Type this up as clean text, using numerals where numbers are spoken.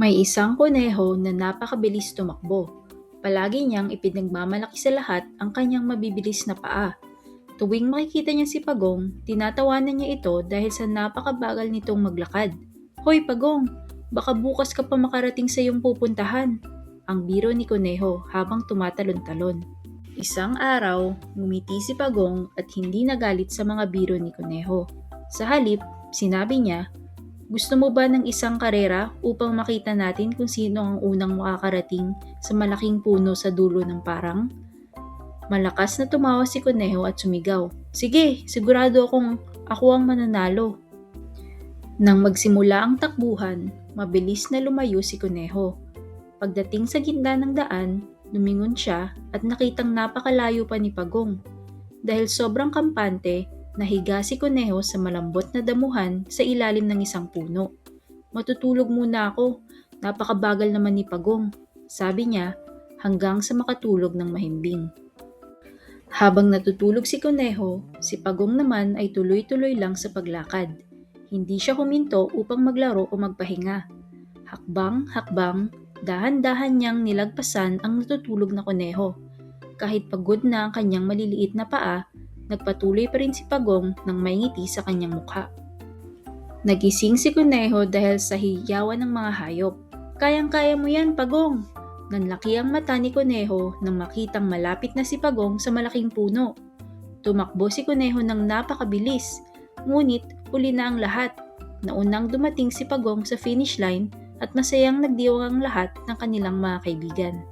May isang kuneho na napakabilis tumakbo. Palagi niyang ipinagmamalaki sa lahat ang kanyang mabibilis na paa. Tuwing makikita niya si Pagong, tinatawanan niya ito dahil sa napakabagal nitong maglakad. Hoy Pagong, baka bukas ka pa makarating sa iyong pupuntahan. Ang biro ni Kuneho habang tumatalon-talon. Isang araw, ngumiti si Pagong at hindi nagalit sa mga biro ni Kuneho. Sa halip, sinabi niya, "Gusto mo ba ng isang karera upang makita natin kung sino ang unang makakarating sa malaking puno sa dulo ng parang?" Malakas na tumawa si Kuneho at sumigaw, "Sige, sigurado akong ako ang mananalo." Nang magsimula ang takbuhan, mabilis na lumayo si Kuneho. Pagdating sa gitna ng daan, lumingon siya at nakitang napakalayo pa ni Pagong. Dahil sobrang kampante, nahiga si Kuneho sa malambot na damuhan sa ilalim ng isang puno. "Matutulog muna ako, napakabagal naman ni Pagong," sabi niya hanggang sa makatulog ng mahimbing. Habang natutulog si Kuneho, si Pagong naman ay tuloy-tuloy lang sa paglakad. Hindi siya huminto upang maglaro o magpahinga. Hakbang-hakbang, dahan-dahan niyang nilagpasan ang natutulog na kuneho. Kahit pagod na ang kanyang maliliit na paa, nagpatuloy pa rin si Pagong nang may ngiti sa kanyang mukha. Nagising si Kuneho dahil sa hiyawan ng mga hayop. "Kayang-kaya mo yan, Pagong!" Nanlaki ang mata ni Kuneho nang makitang malapit na si Pagong sa malaking puno. Tumakbo si Kuneho ng napakabilis, ngunit huli na ang lahat. Naunang dumating si Pagong sa finish line at masayang nagdiwang ang lahat ng kanilang mga kaibigan.